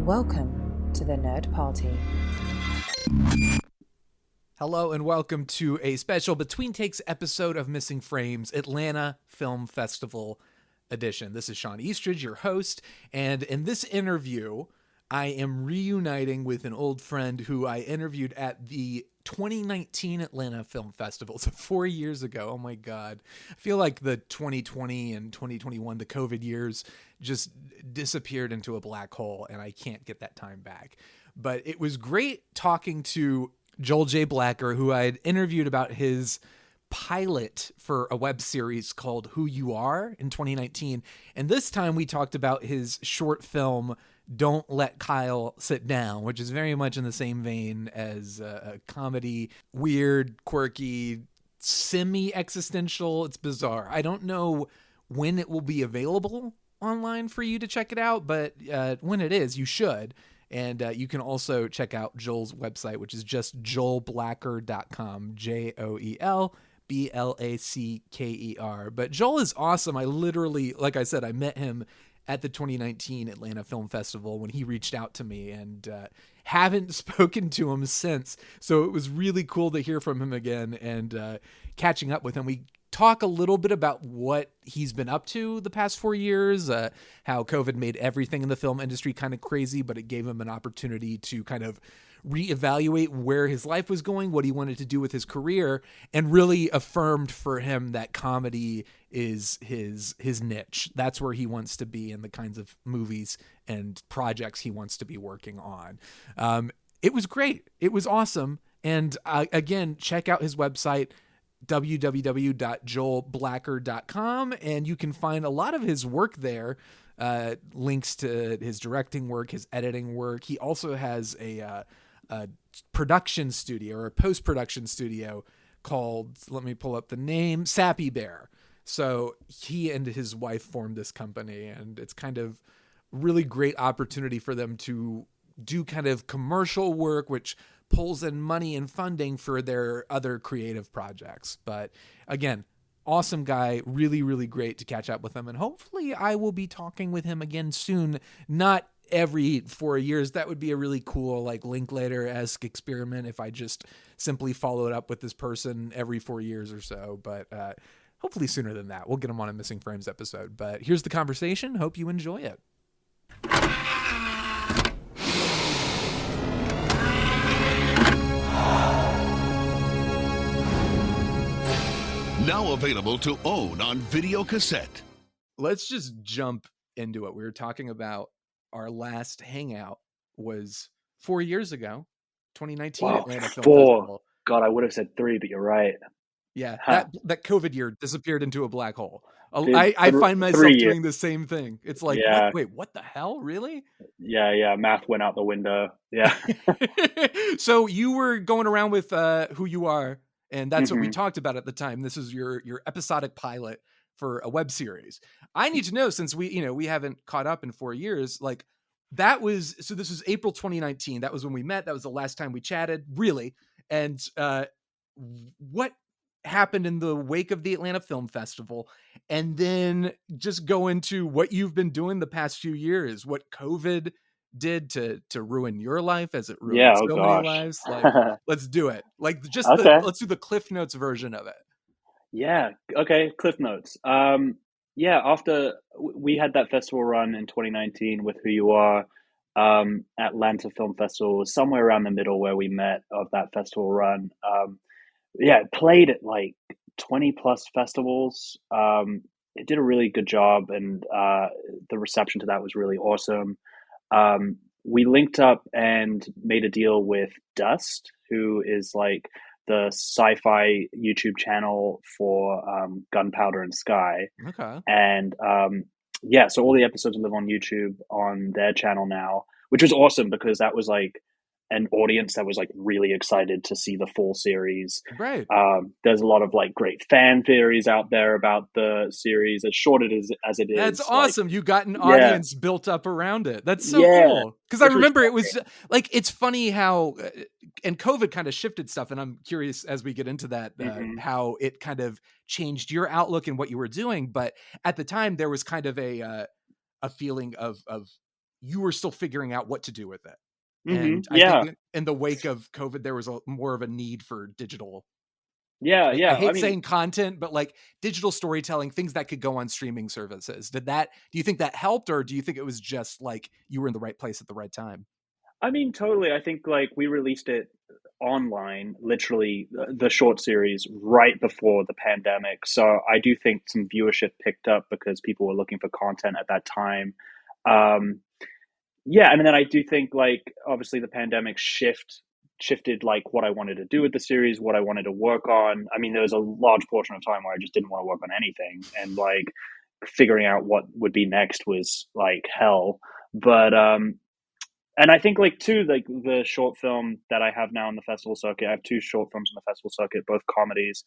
Welcome to the Nerd Party. Hello and welcome to a special Between Takes episode of Missing Frames Atlanta Film Festival edition. This is SHAWN, your host, and in this interview, I am reuniting with an old friend who I interviewed at the 2019 Atlanta Film Festival. So 4 years ago. Oh my God. I feel like the 2020 and 2021, the COVID years, just disappeared into a black hole and I can't get that time back. But it was great talking to Joel J. Blacker, who I had interviewed about his pilot for a web series called Who You Are in 2019. And this time we talked about his short film, Don't Let Kyle Sit Down, which is very much in the same vein as a comedy, weird, quirky, semi-existential. It's bizarre. I don't know when it will be available online for you to check it out, but when it is, you should. And you can also check out Joel's website, which is just joelblacker.com, JoelBlacker. But Joel is awesome. I literally, like I said, I met him at the 2019 Atlanta Film Festival when he reached out to me, and haven't spoken to him since. So it was really cool to hear from him again and catching up with him. We talk a little bit about what he's been up to the past 4 years, how COVID made everything in the film industry kind of crazy, but it gave him an opportunity to kind of reevaluate where his life was going, what he wanted to do with his career, and really affirmed for him that comedy is his niche. That's where he wants to be in the kinds of movies and projects he wants to be working on. It was great. It was awesome. And again, check out his website, www.joelblacker.com, and you can find a lot of his work there, links to his directing work, his editing work. He also has a production studio or a post-production studio called, let me pull up the name, Sappy Bear. So he and his wife formed this company, and it's kind of really great opportunity for them to do kind of commercial work, which pulls in money and funding for their other creative projects. But again, awesome guy, really, really great to catch up with him. And hopefully I will be talking with him again soon. Not every 4 years. That would be a really cool, like Linklater-esque experiment if I just simply followed up with this person every 4 years or so. But hopefully sooner than that. We'll get him on a Missing Frames episode. But here's the conversation. Hope you enjoy it. Now available to own on video cassette. Let's just jump into it. We were talking about our last hangout was 4 years ago, 2019 Wow, Atlanta Film 4. Festival. God, I would have said 3, but you're right. Yeah, Huh. that COVID year disappeared into a black hole. Dude, I find myself 3 years. doing the same thing. It's like, Yeah. wait, what the hell? Really? Yeah. Math went out the window. Yeah. So you were going around with Who You Are, and that's what we Mhm. talked about at the time. This is your episodic pilot for a web series. I need to know, since we haven't caught up in 4 years, like this was April 2019. That was when we met. That was the last time we chatted, really. And what happened in the wake of the Atlanta Film Festival, and then just go into what you've been doing the past few years, what COVID did to ruin your life as it ruined Yeah, so oh many gosh. lives. Like, let's do it. Like, just Okay. let's do the Cliff Notes version of it. Yeah. Okay. Cliff Notes. Yeah. After we had that festival run in 2019 with Who You Are, Atlanta Film Festival was somewhere around the middle where we met of that festival run. Yeah, it played at like 20 plus festivals. It did a really good job, and the reception to that was really awesome. We linked up and made a deal with Dust, who is like the sci-fi YouTube channel for Gunpowder and Sky. Okay. And yeah, so all the episodes live on YouTube on their channel now, which was awesome because that was like an audience that was like really excited to see the full series. Right. There's a lot of like great fan theories out there about the series, as short as it is. That's like, awesome. You got an yeah. audience built up around it. That's so Yeah. cool. Because I Which was remember it was like, it's funny how, and COVID kind of shifted stuff. And I'm curious as we get into that, how it kind of changed your outlook and what you were doing. But at the time, there was kind of a feeling of you were still figuring out what to do with it. Hmm. And I Yeah. think in the wake of COVID, there was more of a need for digital. Yeah. I Yeah. I hate mean, saying content, but like digital storytelling, things that could go on streaming services. Do you think that helped, or do you think it was just like you were in the right place at the right time? totally. I think like we released it online, literally the short series right before the pandemic. So I do think some viewership picked up because people were looking for content at that time. Um, yeah, and then I do think like obviously the pandemic shifted like what I wanted to do with the series, what I wanted to work on. I mean, there was a large portion of time where I just didn't want to work on anything, and like figuring out what would be next was like hell. But and I think like too, like the short film that I have now in the festival circuit, I have two short films in the festival circuit, both comedies.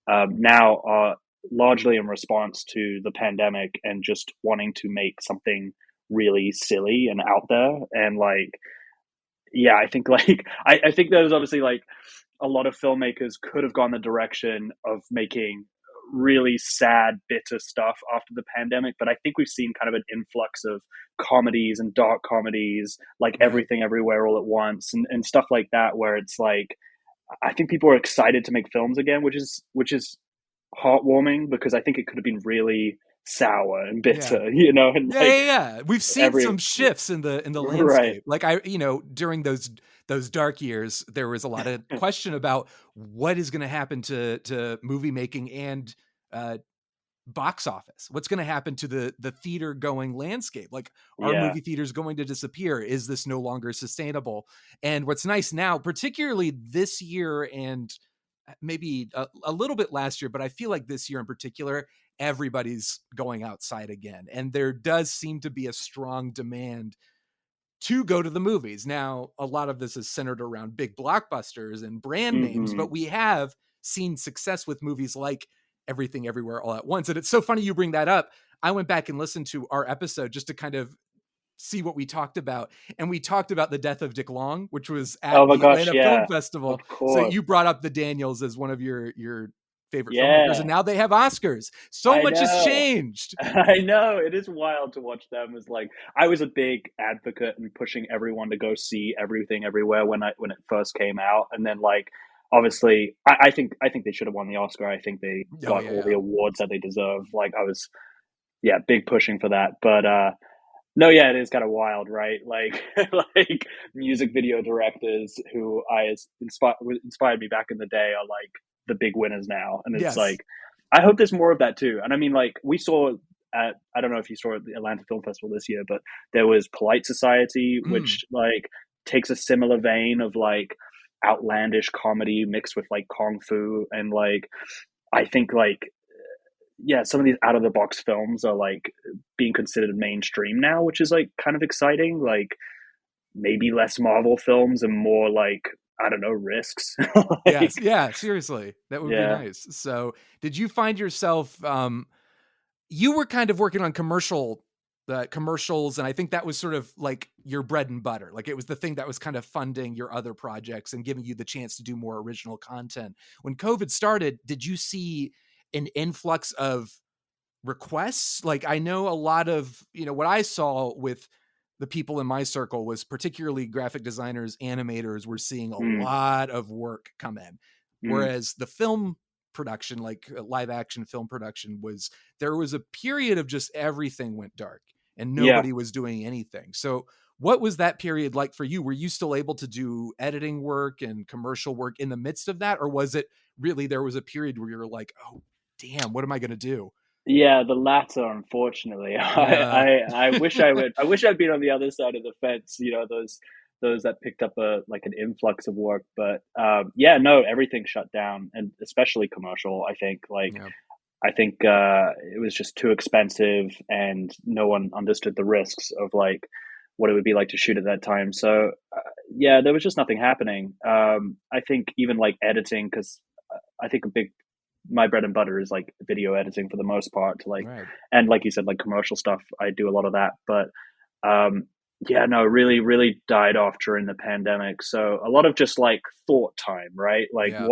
Now are largely in response to the pandemic and just wanting to make something really silly and out there. And like, yeah, I think like I think there's obviously like a lot of filmmakers could have gone the direction of making really sad, bitter stuff after the pandemic. But I think we've seen kind of an influx of comedies and dark comedies, like Right. Everything Everywhere All at Once and stuff like that, where it's like I think people are excited to make films again, which is heartwarming because I think it could have been really sour and Yeah. bitter, you know, and Yeah, like yeah, yeah. We've seen every some shifts in the right. landscape. Like during those dark years, there was a lot of question about what is going to happen to movie making and uh, box office. What's going to happen to the theater going landscape? Like, are Yeah. movie theaters going to disappear? Is this no longer sustainable? And what's nice now, particularly this year and maybe a little bit last year, but I feel like this year in particular, everybody's going outside again. And there does seem to be a strong demand to go to the movies. Now, a lot of this is centered around big blockbusters and brand names, Hmm. but we have seen success with movies like Everything Everywhere All at Once. And it's so funny you bring that up. I went back and listened to our episode just to kind of see what we talked about. And we talked about the death of Dick Long, which was Oh at my the gosh, Atlanta yeah. Film Festival. Of So course. you brought up the Daniels as one of your favorite filmmakers, and Yeah. now they have Oscars. So I much has know. changed. I know. It is wild to watch them as like I was a big advocate and pushing everyone to go see Everything Everywhere when it first came out. And then like obviously I think they should have won the Oscar. I think they Oh got yeah, all yeah. the awards that they deserve. Like I was yeah, big pushing for that. But no, yeah, it is kind of wild, right? Like, like music video directors who inspired me back in the day are like the big winners now, and it's Yes. like, I hope there's more of that too. And I mean, like we saw at I don't know if you saw at the Atlanta Film Festival this year, but there was Polite Society, Mm. which like takes a similar vein of like outlandish comedy mixed with like kung fu and like I think like yeah, some of these out of the box films are like being considered mainstream now, which is like kind of exciting. Like maybe less Marvel films and more like I don't know risks. Yes. Like Yeah. Seriously, that would be yeah. nice. So, did you find yourself? You were kind of working on commercials, and I think that was sort of like your bread and butter. Like it was the thing that was kind of funding your other projects and giving you the chance to do more original content. When COVID started, did you see an influx of requests? Like I know a lot of, what I saw with the people in my circle was particularly graphic designers, animators were seeing a Mm, lot of work come in. mm, Whereas the film production, like live action film production there was a period of just everything went dark and yeah. nobody was doing anything. So what was that period like for you? Were you still able to do editing work and commercial work in the midst of that? Or was it really, there was a period where you're like, oh, damn, what am I going to do? Yeah, the latter, unfortunately. Yeah. I wish I wish I'd been on the other side of the fence, you know, those that picked up a like an influx of work. But yeah, no, everything shut down and especially commercial, I think. Like Yeah. I think it was just too expensive, and no one understood the risks of like what it would be like to shoot at that time. So yeah, there was just nothing happening. I think even like editing, because I think a big my bread and butter is like video editing for the most part. To like, Right. and like you said, like commercial stuff, I do a lot of that. But yeah, no, really, really died off during the pandemic. So a lot of just like thought time, right? Yeah.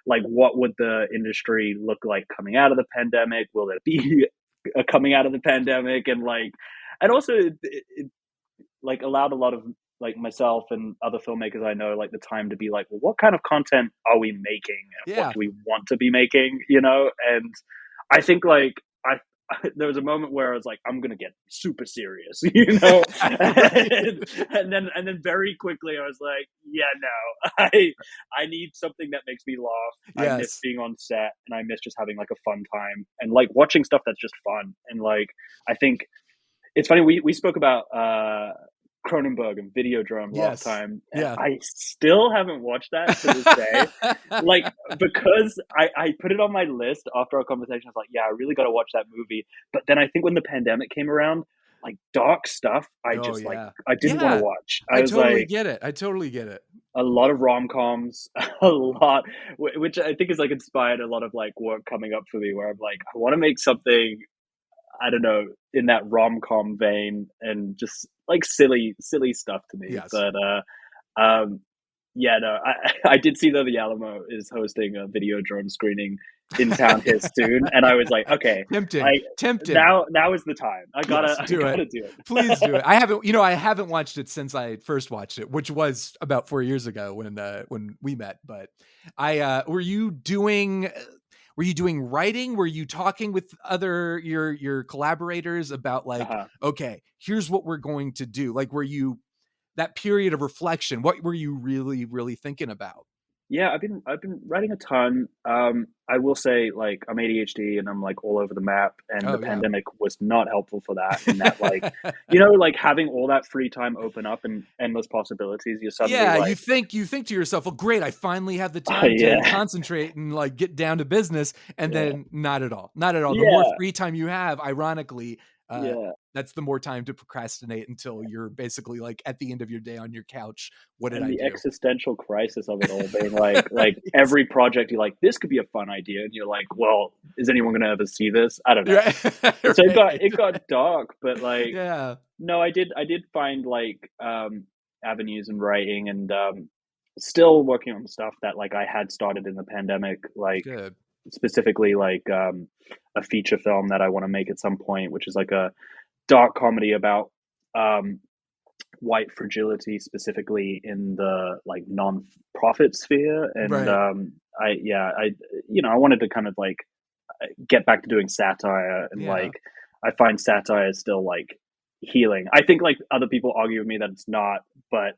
Like what would the industry look like coming out of the pandemic? Will there be a coming out of the pandemic? And like, and also like allowed a lot of like myself and other filmmakers I know like the time to be like, well, what kind of content are we making and what Yeah. do we want to be making, And I think like there was a moment where I was like, I'm gonna get super serious, Right. and then very quickly I was like, yeah, no, I need something that makes me laugh. I miss Yes. being on set, and I miss just having like a fun time and like watching stuff that's just fun. And like I think it's funny we spoke about Cronenberg and Videodrome last Yes. time, and Yeah. I still haven't watched that to this day. Like, because I put it on my list after our conversation. I was like, yeah, I really got to watch that movie. But then I think when the pandemic came around, like dark stuff, Oh yeah. I didn't want to Yeah. watch. I I was totally like, get it. I totally get it. a lot of rom-coms, a lot, which I think is like inspired a lot of like work coming up for me, where I'm like, I want to make something, I don't know, in that rom-com vein and just like silly stuff to me. Yes. But um, yeah, no, I did see though the Alamo is hosting a Videodrome screening in town here soon, and I was like, okay, Tempting. I Tempting. now is the time. I Yes, gotta I do it. gotta do it. Please do it. I haven't watched it since I first watched it, which was about 4 years ago when we met. But were you doing writing? Were you talking with other your collaborators about like, Uh-huh. okay, here's what we're going to do? Like, were you that period of reflection? What were you really, really thinking about? Yeah, I've been writing a ton. I will say, like, I'm ADHD and I'm like all over the map, and the Oh yeah. pandemic was not helpful for that. In that, like, like having all that free time open up and endless possibilities, you're suddenly Yeah, like, you think to yourself, "Well, great, I finally have the time to yeah, concentrate and like get down to business." And yeah, then not at all. Not at all. The more yeah, free time you have, ironically, uh yeah. that's the more time to procrastinate until you're basically like at the end of your day on your couch. What did And I the do? existential crisis of it all being like Right. every project you're like, this could be a fun idea, and you're like, well, is anyone gonna ever see this? I don't know. Right. So Right. it got dark, but like, Yeah. no, I did find like avenues in writing, and still working on stuff that like I had started in the pandemic, like Good. specifically like a feature film that I want to make at some point, which is like a dark comedy about um white fragility, specifically in the like non-profit sphere. And Right. I wanted to kind of like get back to doing satire, and Yeah. like I find satire is still like healing. I think like other people argue with me that it's not, but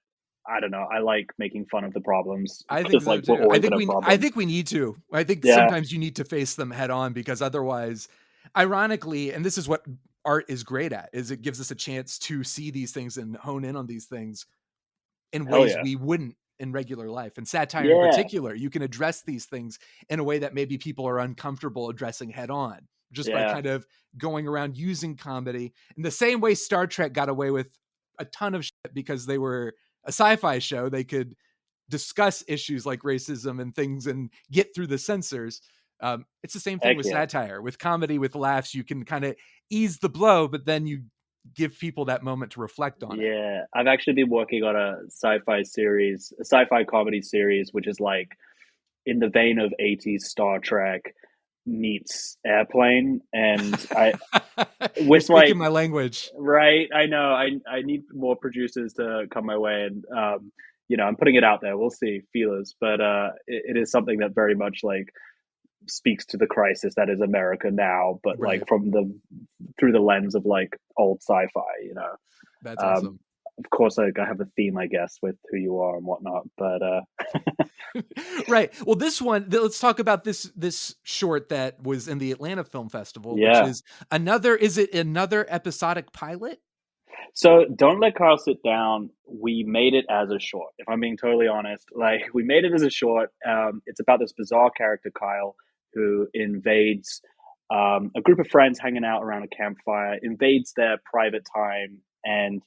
I don't know. I like making fun of the problems I think because so like we're too. always gonna have I problems. think we need to. I think Yeah. sometimes you need to face them head on because otherwise, ironically, and this is what art is great at, is it gives us a chance to see these things and hone in on these things in Hell ways yeah. we wouldn't in regular life. And satire in Yeah. particular, you can address these things in a way that maybe people are uncomfortable addressing head on just by Yeah. kind of going around using comedy in the same way Star Trek got away with a ton of shit because they were a sci-fi show. They could discuss issues like racism and things and get through the censors. It's the same thing Heck with yeah. satire, with comedy, with laughs. You can kind of ease the blow, but then you give people that moment to reflect on it. Yeah, I've actually been working on a sci-fi comedy series, which is like in the vein of 80s Star Trek meets Airplane, and I You're with speaking like, my language. right, I know, I need more producers to come my way, and I'm putting it out there. We'll see, feelers, but it is something that very much like speaks to the crisis that is America now, but like Right. from the through the lens of like old sci-fi. That's Um, awesome. of course, like I have a theme, I guess, with who you are and whatnot. But Right. Well, let's talk about this short that was in the Atlanta Film Festival, which yeah. is is it another episodic pilot? So don't let Carl sit down. We made it as a short. If I'm being totally honest, like we made it as a short. It's about this bizarre character, Kyle, who invades a group of friends hanging out around a campfire, invades their private time, and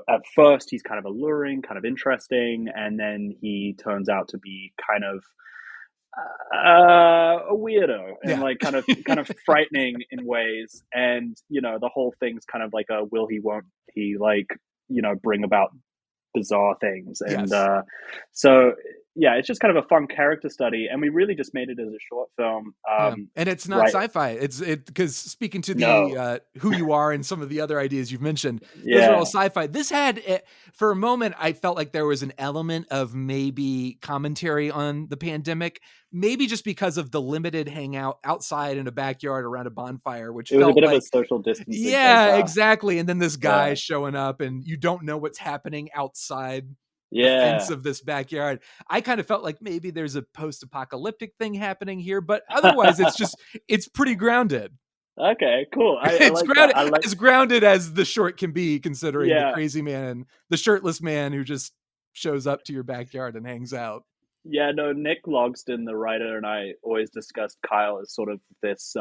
at first he's kind of alluring, kind of interesting, and then he turns out to be kind of a weirdo and Yeah. like kind of frightening in ways. And the whole thing's kind of like a will he, won't he, like bring about bizarre things. And Yes. so yeah, it's just kind of a fun character study, and we really just made it as a short film. Yeah, and it's not Right? sci-fi. It's because speaking to the No. who you are and some of the other ideas you've mentioned, those are all Yeah. sci-fi. This had for a moment, I felt like there was an element of maybe commentary on the pandemic, maybe just because of the limited hangout outside in a backyard around a bonfire, which It was a felt bit of a like, social distancing thing, yeah, huh? exactly. And then this guy Yeah. showing up, and you don't know what's happening outside the fence Yeah. of this backyard. I kind of felt like maybe there's a post-apocalyptic thing happening here, but otherwise it's pretty grounded. Okay, cool. I It's like that. grounded, I like as grounded as the short can be, considering the yeah. crazy man, the shirtless man who just shows up to your backyard and hangs out. Yeah, no, Nick Logston, the writer, and I always discussed Kyle as sort of this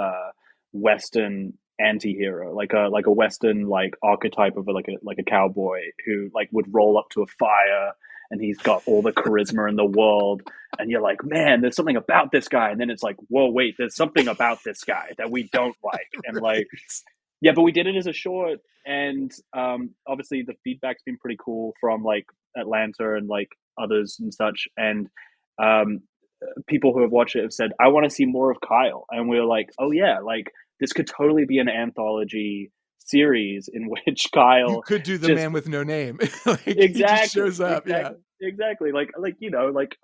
Western anti-hero, like a Western like archetype of like a cowboy who like would roll up to a fire and he's got all the charisma in the world. And you're like, man, there's something about this guy. And then it's like, whoa, wait, there's something about this guy that we don't like. And like, Right. yeah, but we did it as a short, and obviously the feedback's been pretty cool from like Atlanta and like others and such. And um, people who have watched it have said, "I want to see more of Kyle." And we're like, "Oh yeah, like this could totally be an anthology series in which You Kyle could do the just man with no name. Like he just exactly, shows up. Yeah. exactly. Like you know, like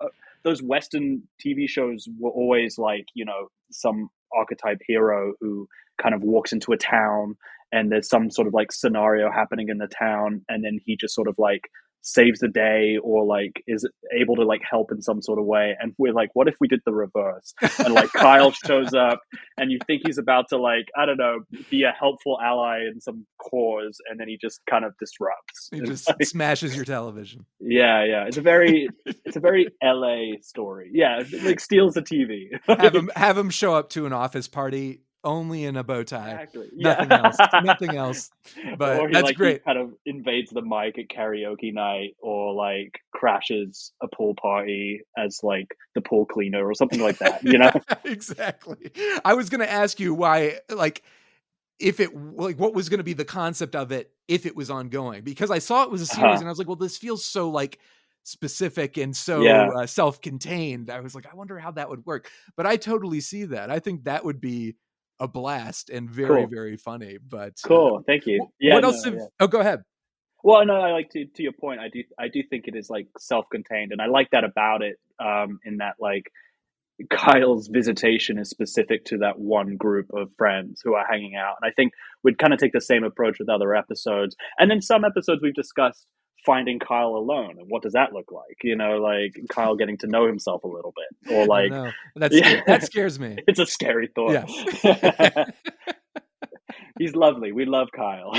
those Western TV shows were always like you know some archetype hero who kind of walks into a town and there's some sort of like scenario happening in the town, and then he just sort of like saves the day or like is able to like help in some sort of way. And we're like, what if we did the reverse? And like Kyle shows up and you think he's about to like I don't know be a helpful ally in some cause, and then he just kind of disrupts. He It's just like, smashes your television. yeah, it's a very LA story. Yeah, like steals the TV. Have him show up to an office party only in a bow tie. Exactly. Nothing else. Yeah. Nothing else. But Or that's he great. kind of invades the mic at karaoke night, or like crashes a pool party as like the pool cleaner or something like that. You know? Exactly. I was going to ask you why, like, if it like what was going to be the concept of it if it was ongoing, because I saw it was a series Uh-huh. and I was like, well, this feels so like specific and so Yeah. self-contained. I was like, I wonder how that would work, but I totally see that. I think that would be a blast and very, Cool. very funny. But Cool. Thank you. Yeah. what else No. have, Yeah. oh, go ahead. Well, no. I like to your point. I do think it is like self-contained, and I like that about it. In that like Kyle's visitation is specific to that one group of friends who are hanging out. And I think we'd kind of take the same approach with other episodes. And then some episodes we've discussed finding Kyle alone and what does that look like? You know, like Kyle getting to know himself a little bit. Or I don't like know. yeah, That scares me. it's a scary thought. Yes. He's lovely. We love Kyle.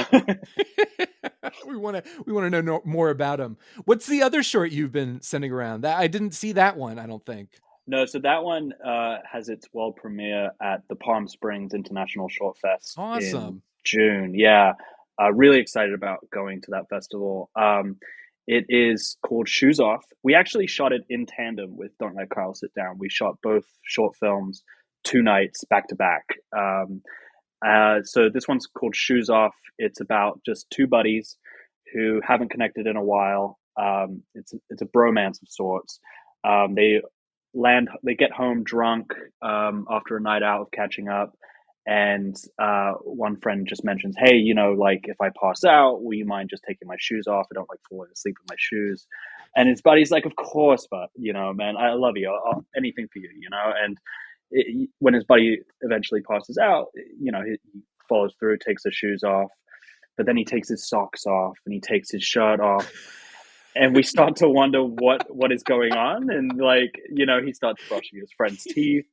We want to know more about him. What's the other short you've been sending around? That I didn't see that one, I don't think. No, so that one has its world premiere at the Palm Springs International Short Fest in Awesome. June. Yeah, really excited about going to that festival. It is called Shoes Off. We actually shot it in tandem with Don't Let Kyle Sit Down. We shot both short films 2 nights back to back. So this one's called Shoes Off. It's about just two buddies who haven't connected in a while. It's a bromance of sorts. They get home drunk after a night out of catching up, and one friend just mentions, hey, you know, like if I pass out, will you mind just taking my shoes off? I don't like falling asleep with my shoes. And his buddy's like, of course, but you know, man, I love you. I'll anything for you, you know. And when his buddy eventually passes out, you know, he follows through, takes his shoes off, but then he takes his socks off and he takes his shirt off, and we start to wonder what is going on. And like, you know, he starts brushing his friend's teeth,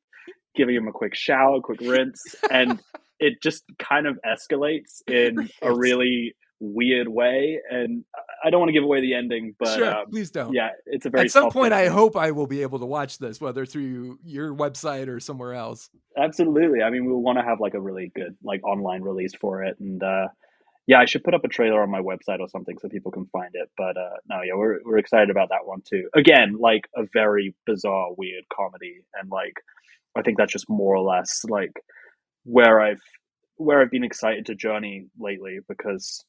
giving him a quick shower, quick rinse, and it just kind of escalates in a Right. really weird way. And I don't want to give away the ending, but Sure, please don't. yeah, it's a very At some point, I self-contained. hope I will be able to watch this, whether through your website or somewhere else. Absolutely. I mean, we want to have like a really good like online release for it, and yeah, I should put up a trailer on my website or something so people can find it. But no, yeah, we're excited about that one too. Again, like a very bizarre, weird comedy, and like I think that's just more or less like where I've been excited to journey lately, because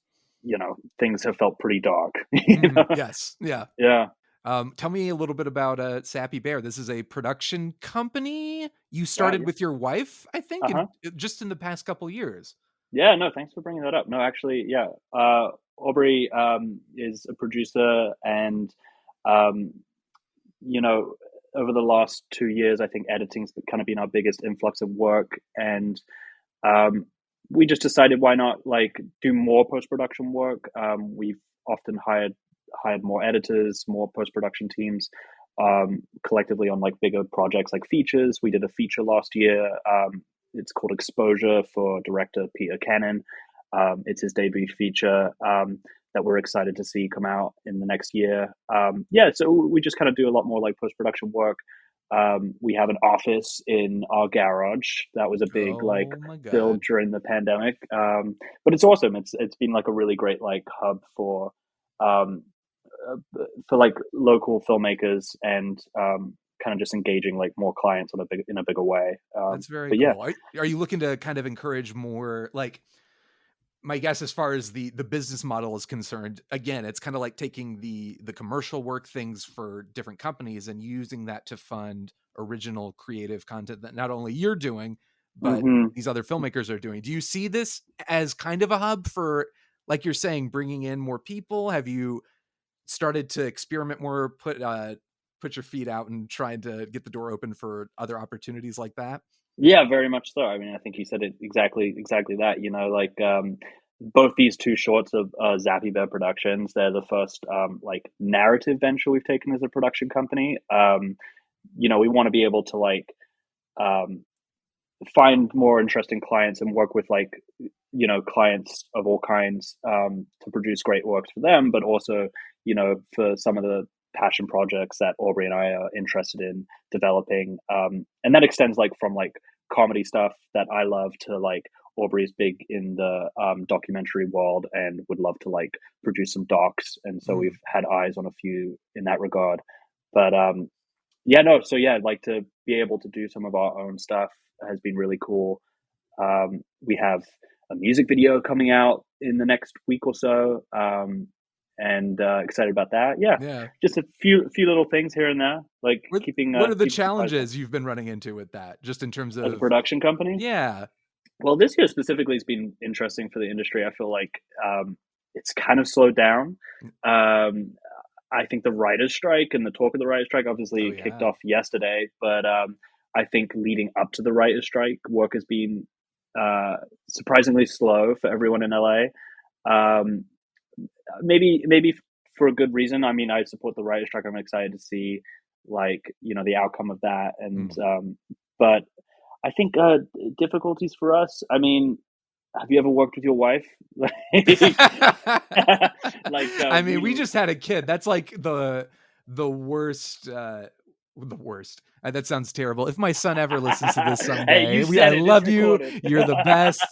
you know things have felt pretty dark. You know? Yes, yeah. Yeah. Tell me a little bit about Sappy Bear. This is a production company you Right. started Yeah. with your wife, I think, Uh-huh. just in the past couple years. Yeah, no, thanks for bringing that up. No, actually, yeah. Aubrey is a producer, and um, you know, over the last 2 years, I think editing's kind of been our biggest influx of work, and um, we just decided why not like do more post production work. We've often hired more editors, more post production teams, collectively on like bigger projects like features. We did a feature last year. It's called Exposure for director Peter Cannon. It's his debut feature that we're excited to see come out in the next year. Yeah, so we just kind of do a lot more like post production work. We have an office in our garage. That was a big like Oh my build God. during the pandemic, but it's awesome. It's been like a really great like hub um, for like local filmmakers and kind of just engaging like more clients in a bigger way. That's very But yeah, cool. Are you looking to kind of encourage more like my guess as far as the business model is concerned, again, it's kind of like taking the commercial work things for different companies and using that to fund original creative content that not only you're doing, but hmm these other filmmakers are doing. Do you see this as kind of a hub for, like you're saying, bringing in more people? Have you started to experiment more, put your feet out and trying to get the door open for other opportunities like that? yeah, very much so. I mean, I think you said it exactly that. You know, like both these two shorts of Zappy Bear Productions, they're the first like narrative venture we've taken as a production company. You know, we want to be able to like um, find more interesting clients and work with like clients of all kinds to produce great works for them, but also for some of the passion projects that Aubrey and I are interested in developing, and that extends like from like comedy stuff that I love to like Aubrey's big in the documentary world and would love to like produce some docs, and so we've Mm. had eyes on a few in that regard. But yeah, no, so yeah, like to be able to do some of our own stuff has been really cool. We have a music video coming out in the next week or so, and excited about that. Yeah, Yeah. just a few little things here and there, like What are the keeping some eyes on challenges you've been running into with that? Just in terms as a of, production company. yeah. Well, this year specifically has been interesting for the industry. I feel like it's kind of slowed down. Um, I think the writers' strike and the talk of the writers' strike Oh obviously kicked yeah. off yesterday, but I think leading up to the writers' strike, work has been uh, surprisingly slow for everyone in LA. Um, maybe for a good reason. I mean, I support the writers' strike. I'm excited to see like the outcome of that, and Mm. but I think difficulties for us. I mean, have you ever worked with your wife? Like I mean, we we just had a kid. That's like the worst. The worst. That sounds terrible. If my son ever listens to this Hey, you someday, I said it. It's love you. recorded. You're the best.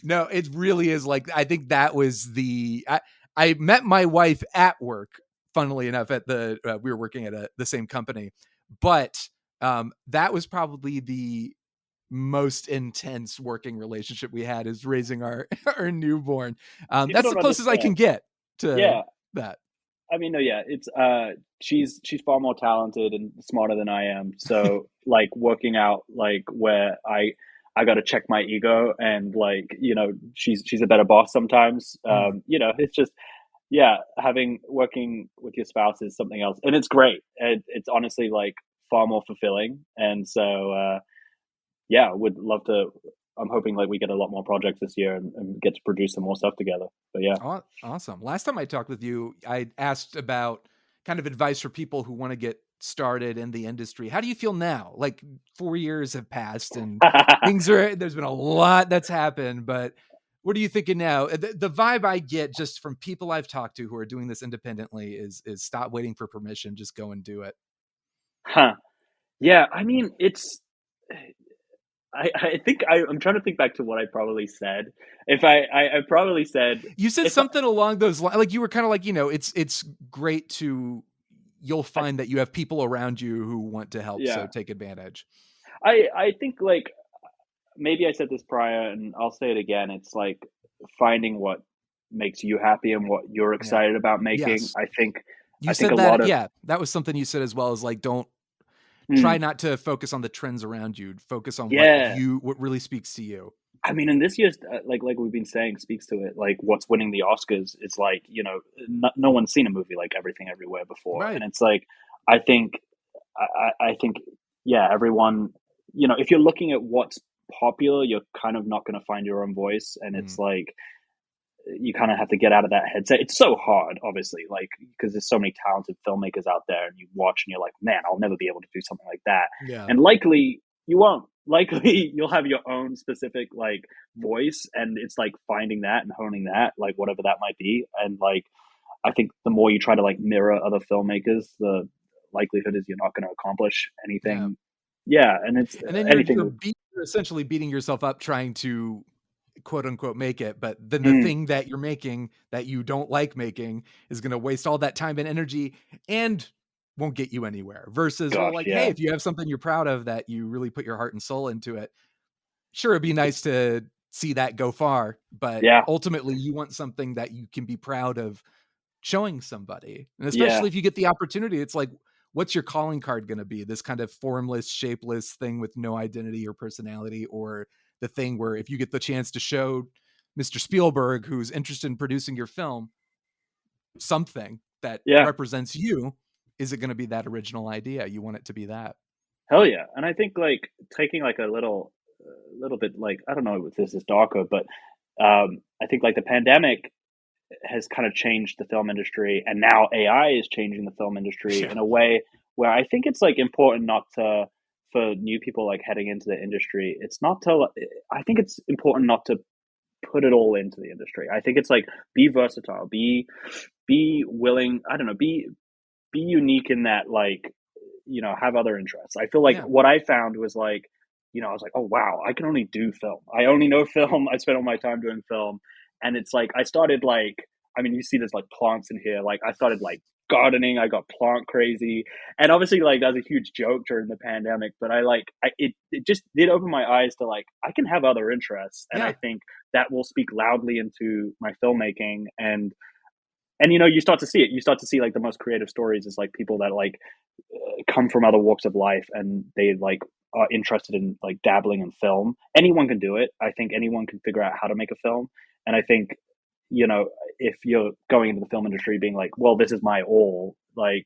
No, it really is like, I think that was I met my wife at work, funnily enough, at we were working at the same company, but that was probably the most intense working relationship we had, is raising our our newborn. People That's the don't closest I can understand. get to Yeah, that. I mean, no, yeah, it's she's far more talented and smarter than I am. So like working out like where I got to check my ego and like she's a better boss sometimes. Mm. It's just yeah, having working with your spouse is something else, and it's great. It's honestly like far more fulfilling, and so yeah, would love to. I'm hoping like we get a lot more projects this year and get to produce some more stuff together. But yeah. Awesome. Last time I talked with you, I asked about kind of advice for people who want to get started in the industry. How do you feel now? Like 4 years have passed and there's been a lot that's happened, but what are you thinking now? The vibe I get just from people I've talked to who are doing this independently is stop waiting for permission, just go and do it. Huh. Yeah, I mean, I think I'm trying to think back to what I probably said. If I probably said You said if something along those lines, like you were kind of like, it's great to, you'll I, find that you have people around you who want to help, so yeah, take advantage. I think like maybe I said this prior and I'll say it again. It's like finding what makes you happy and what you're Yeah. excited about making. Yes. I think You I think said a lot that, of yeah, that was something you said as well, is like, don't try mm, not to focus on the trends around you. Focus on yeah. what really speaks to you. I mean, and this year's like we've been saying speaks to it. Like what's winning the Oscars is like no one's seen a movie like Everything Everywhere before, Right. and it's like I think I think yeah, everyone if you're looking at what's popular, you're kind of not going to find your own voice, and Mm. it's like you kind of have to get out of that headset. It's so hard, obviously, like because there's so many talented filmmakers out there, and you watch and you're like, man, I'll never be able to do something like that. Yeah. And likely you won't. Likely you'll have your own specific like voice, and it's like finding that and honing that, like whatever that might be. And like I think the more you try to like mirror other filmmakers, the likelihood is you're not going to accomplish Yeah. anything. Yeah, and it's And then anything. you're essentially beating yourself up trying to quote unquote make it, but then the Mm, thing that you're making that you don't like making is going to waste all that time and energy and won't get you anywhere. Versus, well, gosh, like, hey, yeah, if you have something you're proud of that you really put your heart and soul into it, sure, it'd be nice to see that go far, but yeah, ultimately you want something that you can be proud of showing somebody. And yeah, especially if you get the opportunity, it's like, what's your calling card going to be? This kind of formless, shapeless thing with no identity or personality, or the thing where if you get the chance to show Mr. Spielberg, who's interested in producing your film, something that yeah. represents you, is it going to be that original idea? You want it to be that. Hell yeah. And I think like taking like a little bit like I don't know if this is darker, but I think like the pandemic has kind of changed the film industry, and now AI is changing the film industry Yeah. in a way where I think it's like important not to for new people like heading into the industry. It's not to I think it's important not to put it all into the industry. I think it's like be versatile, be willing, I don't know, be unique in that like have other interests. I feel like Yeah. what I found was like I was like, oh wow, I can only do film, I only know film, I spend all my time doing film. And it's like I started like I mean you see there's like plants in here, like I started like gardening, I got plant crazy. And obviously like that was a huge joke during the pandemic, but it just did open my eyes to like I can have other interests, and I Yeah. think that will speak loudly into my filmmaking. And you start to see it. You start to see like the most creative stories is like people that like come from other walks of life, and they like are interested in like dabbling in film. Anyone can do it. I think anyone can figure out how to make a film. And I think you know if you're going into the film industry being like, well, this is my all, like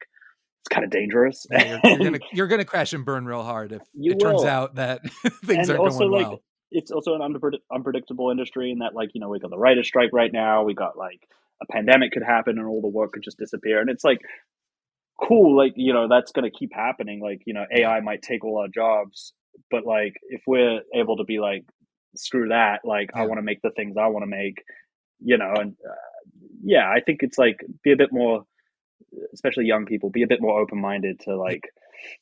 it's kind of dangerous. Yeah. And You're gonna crash and burn real hard if you it turns will. out that things And aren't also going like well. it's also an unpredictable industry in that like we got the writer's strike right now, we got like a pandemic could happen and all the work could just disappear, and it's like cool, like that's going to keep happening, like Yeah. AI might take all our jobs, but like if we're able to be like screw that, like I Yeah. want to make the things I want to make, and yeah, I think it's like be a bit more, especially young people, be a bit more open-minded to Yeah. like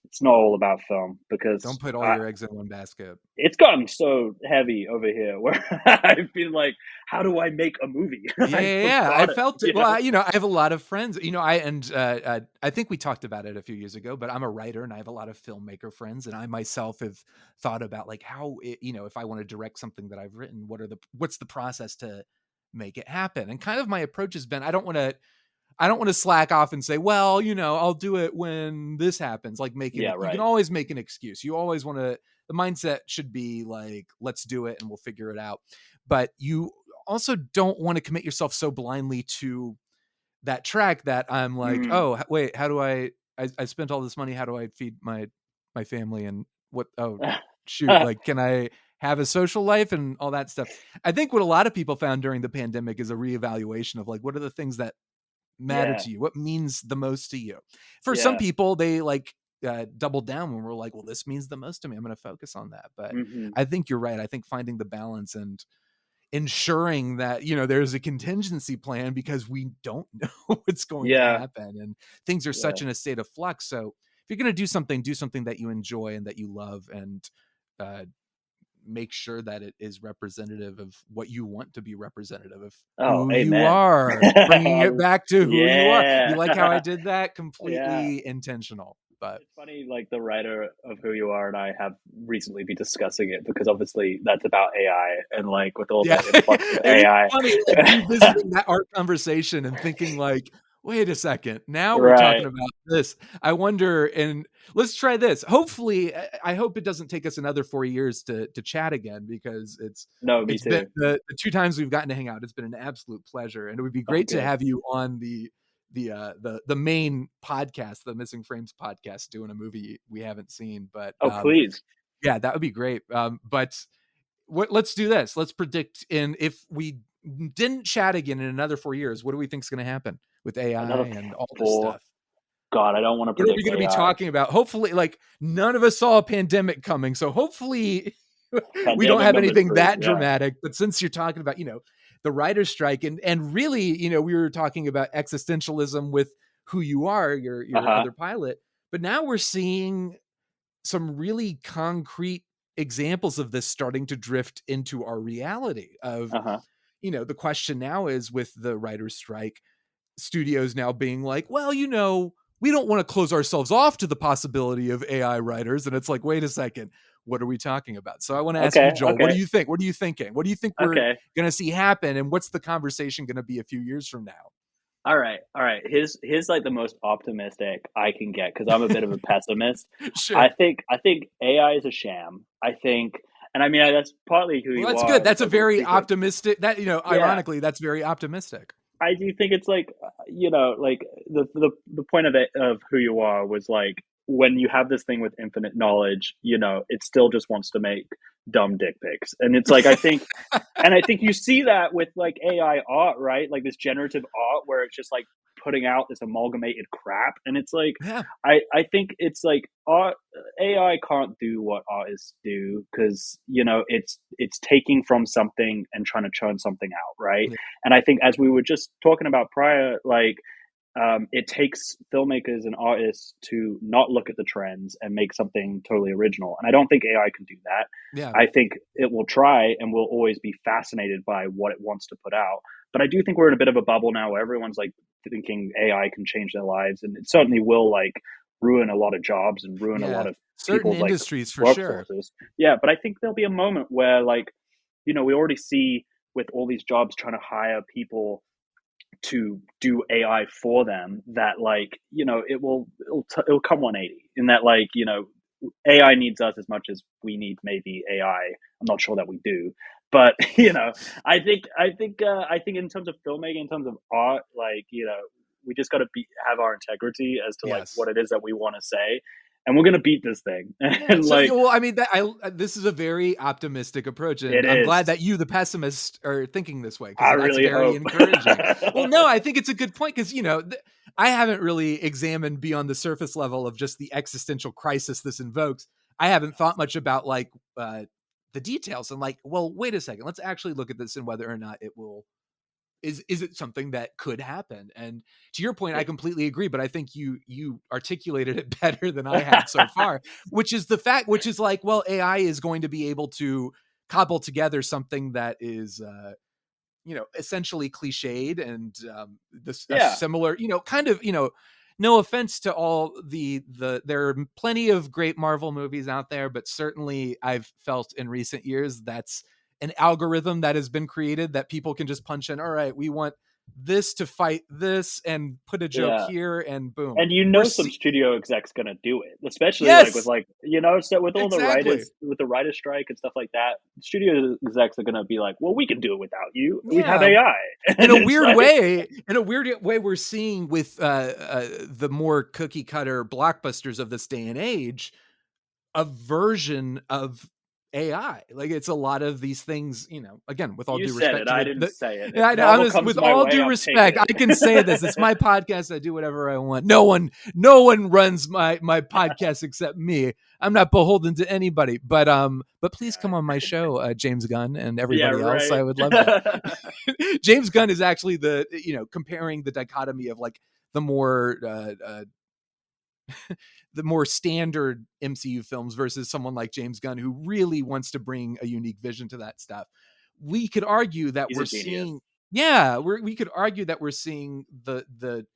it's not all about film, because Don't put all your eggs in one basket. it's gotten so heavy over here where I've been like, how do I make a movie? Yeah, I yeah, yeah. I forgot it, felt it. Well, I have a lot of friends. I think we talked about it a few years ago. But I'm a writer, and I have a lot of filmmaker friends, and I myself have thought about like how if I want to direct something that I've written, what's the process to make it happen? And kind of my approach has been, I don't want to slack off and say, well, I'll do it when this happens. Like making Yeah, it, you can right. always make an excuse. You always want to, the mindset should be like, let's do it and we'll figure it out. But you also don't want to commit yourself so blindly to that track that I'm like, Mm. oh, wait, how do I spent all this money. How do I feed my family and what, oh, shoot, like, can I have a social life and all that stuff? I think what a lot of people found during the pandemic is a reevaluation of like, what are the things that matter Yeah, to you? What means the most to you? For some yeah. people, they like doubled down when we're like, well, this means the most to me. I'm going to focus on that. But Hmm. I think you're right. I think finding the balance and ensuring that, there's a contingency plan because we don't know what's going to Yeah, happen. And things are yeah. such in a state of flux. So if you're going to do something that you enjoy and that you love, and uh, make sure that it is representative of what you want to be representative of Oh, who you amen. are, bringing it back to who you are. You Yeah. like how I did that? Yeah. Completely intentional. But It's funny, like the writer of Who You Are and I have recently been discussing it because obviously that's about AI, and like with all yeah, the influx of it is AI. funny like revisiting that art conversation and thinking like, wait a second. Now we're talking Right. about this. I wonder, and let's try this. Hopefully, I hope it doesn't take us another 4 years to chat again, because No, me it's been too. the 2 times we've gotten to hang out. It's been an absolute pleasure, and it would be Oh, great to good. have you on the main podcast, the Missing Frames podcast, doing a movie we haven't seen. But Oh, please. yeah, that would be great. But let's do this. Let's predict, if we didn't chat again in another 4 years, what do we think is going to happen with AI Another and all this four. stuff? God, I don't want to What are we predict going to be AI. talking about? Hopefully, like, none of us saw a pandemic coming, so hopefully we don't Pandemic have number anything 3. that Yeah. dramatic. But since you're talking about, the writer's strike, and really, we were talking about existentialism with Who You Are, your Uh-huh. other pilot, but now we're seeing some really concrete examples of this starting to drift into our reality of, Uh-huh. the question now is, with the writer's strike, studios now being like, well, we don't want to close ourselves off to the possibility of AI writers. And it's like, wait a second, what are we talking about? So I want to ask you, Okay. Joel, what Okay. do you think? What are you thinking? What do you think we're Okay. going to see happen? And what's the conversation going to be a few years from now? All right. All right. Here's like the most optimistic I can get, because I'm a bit of a pessimist. Sure. I think AI is a sham. I think, and I mean that's partly who Well, you that's good. are, which That's a I will very speak with. optimistic, Yeah. ironically, that's very optimistic. I do think it's like like the point of it, of Who You Are, was like, when you have this thing with infinite knowledge, it still just wants to make dumb dick pics, and it's like, I think you see that with like AI art, right? Like this generative art where it's just like putting out this amalgamated crap, and it's like, Yeah. I think it's like art, AI can't do what artists do, because it's taking from something and trying to churn something out, right? Yeah. And I think, as we were just talking about prior, like, it takes filmmakers and artists to not look at the trends and make something totally original. And I don't think AI can do that. Yeah. I think it will try and will always be fascinated by what it wants to put out. But I do think we're in a bit of a bubble now where everyone's like thinking AI can change their lives. And it certainly will, like, ruin a lot of jobs and ruin a Yeah. lot of Certain people's like industries for sure. workforces. Yeah. But I think there'll be a moment where, like, we already see with all these jobs trying to hire people to do AI for them, that, like, it'll come 180, in that, like, AI needs us as much as we need maybe AI. I'm not sure that we do, but I think in terms of filmmaking, in terms of art, like, we just got to have our integrity as to like Yes. what it is that we want to say, and we're gonna beat this thing. Yeah. And So, like, well, I mean, this is a very optimistic approach, it and I'm glad is. that you, the pessimist, are thinking this way, because I that's really very hope. encouraging. Well, no, I think it's a good point, because I haven't really examined beyond the surface level of just the existential crisis this invokes. I haven't thought much about, like, the details, and like, well, wait a second, let's actually look at this and whether or not it will. Is it something that could happen? And to your point, I completely agree, but I think you articulated it better than I have so far, which is like, well, AI is going to be able to cobble together something that is essentially cliched, and this a Yeah. similar, kind of, no offense to all there are plenty of great Marvel movies out there, but certainly I've felt in recent years that's an algorithm that has been created that people can just punch in. All right, we want this to fight this, and put a joke Yeah. here, and boom. And some We're studio exec's gonna do it, especially like with yes, like, so with all the exactly. writers, with the writer's strike and stuff like that, studio execs are gonna be like, well, we can do it without you. We have Yeah, AI. in And a it's weird like, way, we're seeing with the more cookie cutter blockbusters of this day and age, a version of AI. Like, it's a lot of these things, again, with all you due said respect it, to I the, didn't say it. If yeah, I know, Marvel comes with my all way, due I'm taking respect, I can say this. It's my podcast. I do whatever I want. No one runs my podcast except me. I'm not beholden to anybody, but please come on my show, James Gunn, and Yeah, everybody else. right. I would love that. James Gunn is actually comparing the dichotomy of like the more the more standard MCU films versus someone like James Gunn, who really wants to bring a unique vision to that stuff. We could argue that He's we're a genius. seeing, yeah, we could argue that we're seeing the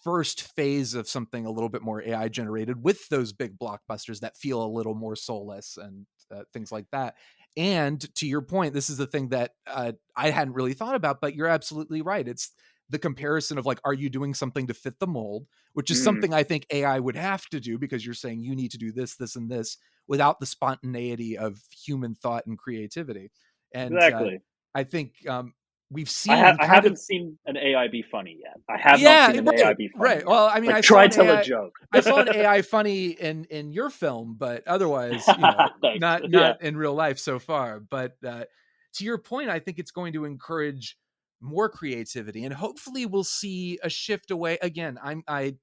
first phase of something a little bit more AI generated, with those big blockbusters that feel a little more soulless, and things like that. And to your point, this is the thing that I hadn't really thought about, but you're absolutely right. It's the comparison of like, are you doing something to fit the mold, which is something I think AI would have to do, because you're saying you need to do this, this, and this without the spontaneity of human thought and creativity. And Exactly. I think we've seen I haven't seen an AI be funny yet. I have not yeah, seen an AI be funny. right. Yet. Well, I mean, like, I try saw an tell a AI, joke. I saw an AI funny in your film, but otherwise, you know, Thanks. not in real life so far. But to your point, I think it's going to encourage more creativity, and hopefully, we'll see a shift away. Again, I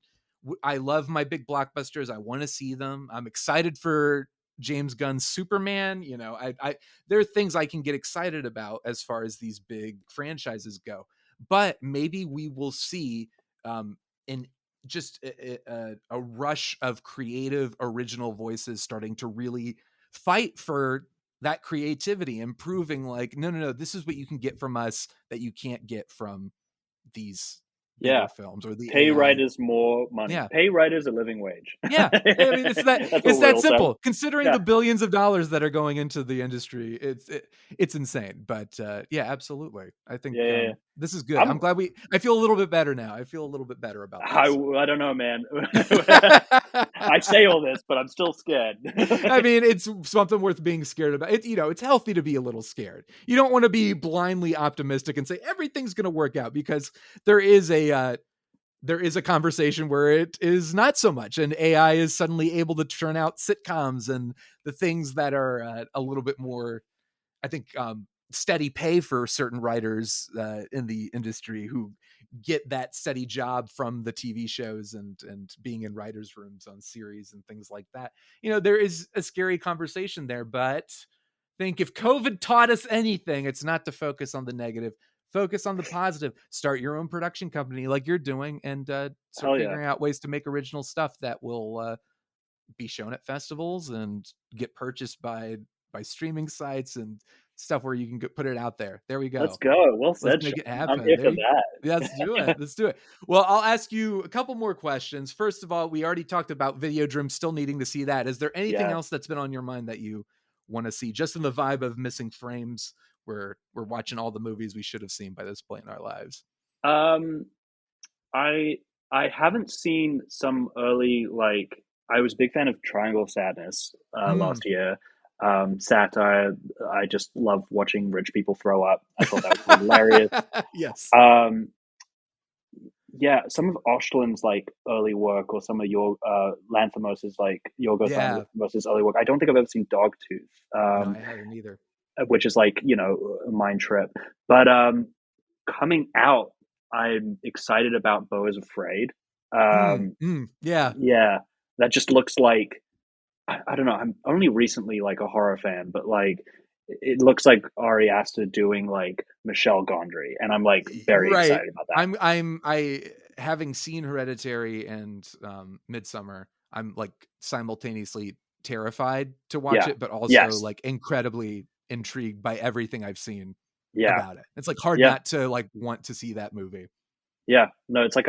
love my big blockbusters. I want to see them. I'm excited for James Gunn's Superman. You know, I there are things I can get excited about as far as these big franchises go. But maybe we will see in just a rush of creative original voices starting to really fight for that creativity, and proving like, no, this is what you can get from us that you can't get from these Yeah. bigger films or the Pay AI. writers more money. Yeah. Pay writers a living wage. Yeah, I mean, it's that That's it's what that Will simple. said. Considering Yeah. the billions of dollars that are going into the industry, it's insane. But yeah, absolutely. I think Yeah. this is good. I'm glad I feel a little bit better now. I feel a little bit better about this. I don't know, man. I say all this, but I'm still scared. I mean, it's something worth being scared about. It, you know, it's healthy to be a little scared. You don't want to be blindly optimistic and say everything's going to work out, because there is a conversation where it is not so much, and AI is suddenly able to churn out sitcoms and the things that are a little bit more, I think, steady pay for certain writers in the industry who get that steady job from the TV shows and being in writers' rooms on series and things like that. You know, there is a scary conversation there, but I think if COVID taught us anything, it's not to focus on the negative. Focus on the positive. Start your own production company like you're doing, and start Hell yeah. figuring out ways to make original stuff that will be shown at festivals and get purchased by streaming sites and stuff where you can put it out there. There we go. Let's go. Well said. Let's make it happen. I'm here for that. Let's do it. Let's do it. Well, I'll ask you a couple more questions. First of all, we already talked about Videodrome, still needing to see that. Is there anything else that's been on your mind that you want to see? Just in the vibe of Missing Frames, we're watching all the movies we should have seen by this point in our lives. I haven't seen some early, like, I was a big fan of Triangle of Sadness last year. Satire. I just love watching rich people throw up. I thought that was hilarious. Yes. Yeah, some of Ostland's like early work, or some of your Lanthimos's like Yorgos Lanthimos's early work. I don't think I've ever seen Dogtooth. No, I haven't either. Which is like, you know, a mind trip. But coming out, I'm excited about Beau is Afraid. Yeah, that just looks like, I don't know. I'm only recently like a horror fan, but like it looks like Ari Aster doing like Michel Gondry, and I'm like very excited about that. I having seen Hereditary and Midsommar, I'm like simultaneously terrified to watch it, but also like incredibly intrigued by everything I've seen about it. It's like hard not to like want to see that movie. Yeah, no, it's like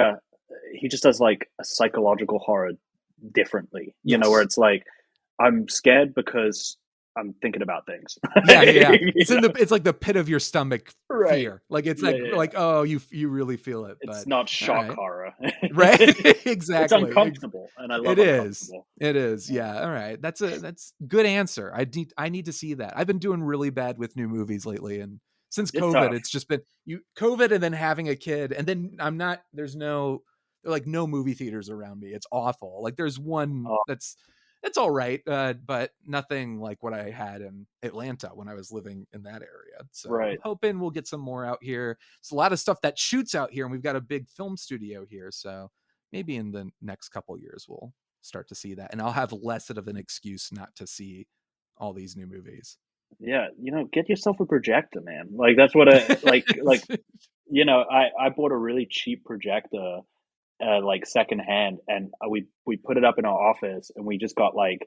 he just does like a psychological horror differently, you know, where it's like, I'm scared because I'm thinking about things. Yeah. It's like the pit of your stomach fear. Like it's like oh, you really feel it. It's but not shock horror, right? Exactly. It's uncomfortable, and I love it. It is. Yeah. All right. That's good answer. I need to see that. I've been doing really bad with new movies lately, and since COVID, it's just been COVID and then having a kid, and then there's no movie theaters around me. It's awful. Like there's one that's all right, but nothing like what I had in Atlanta when I was living in that area. So I'm hoping we'll get some more out here. It's a lot of stuff that shoots out here, and we've got a big film studio here. So maybe in the next couple of years, we'll start to see that, and I'll have less of an excuse not to see all these new movies. Yeah, you know, get yourself a projector, man. Like that's what like you know, I bought a really cheap projector like secondhand, and we put it up in our office, and we just got like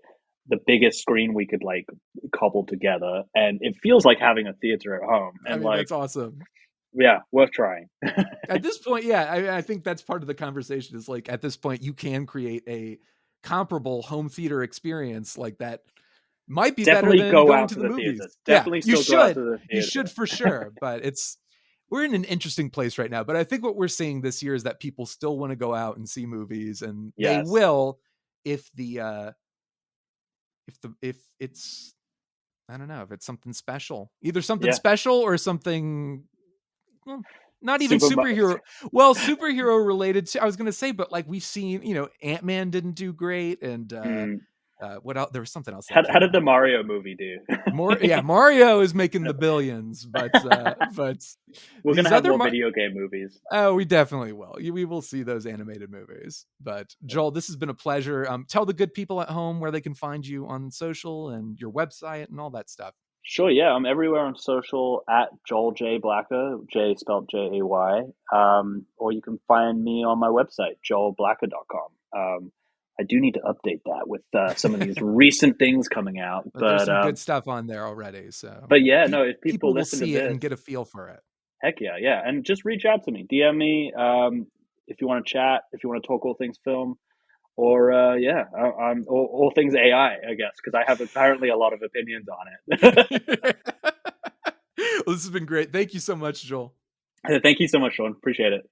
the biggest screen we could like cobble together, and it feels like having a theater at home. And like that's awesome. Yeah, worth trying. At this point, I think that's part of the conversation is like, at this point you can create a comparable home theater experience like that. Might be definitely better than go going out to to the the movies. Theaters. Definitely still go out to the theater. You should for sure, but we're in an interesting place right now. But I think what we're seeing this year is that people still want to go out and see movies, and they Yes. will if it's, I don't know, if it's something special, either something Yeah. special or something, well, not even Super- superhero. Well, superhero related to, I was going to say, but like we've seen, you know, Ant-Man didn't do great. And what else? There was something else. How did the Mario movie do? Mario is making the billions, but We're these gonna have other more video game movies. oh, we definitely will. We will see those animated movies. But Joel, this has been a pleasure. Tell the good people at home where they can find you on social and your website and all that stuff. Sure, yeah, I'm everywhere on social at Joel J Blacker, J spelled Jay. Or you can find me on my website, joelblacker.com. I do need to update that with some of these recent things coming out, But there's some but good stuff on there already. So, yeah, no, if people will listen to see it this, and get a feel for it. heck yeah, and just reach out to me, DM me, if you want to chat, if you want to talk all things film, or I'm all things AI, I guess, because I have apparently a lot of opinions on it. Well, this has been great. Thank you so much, Joel. Thank you so much, Sean. Appreciate it.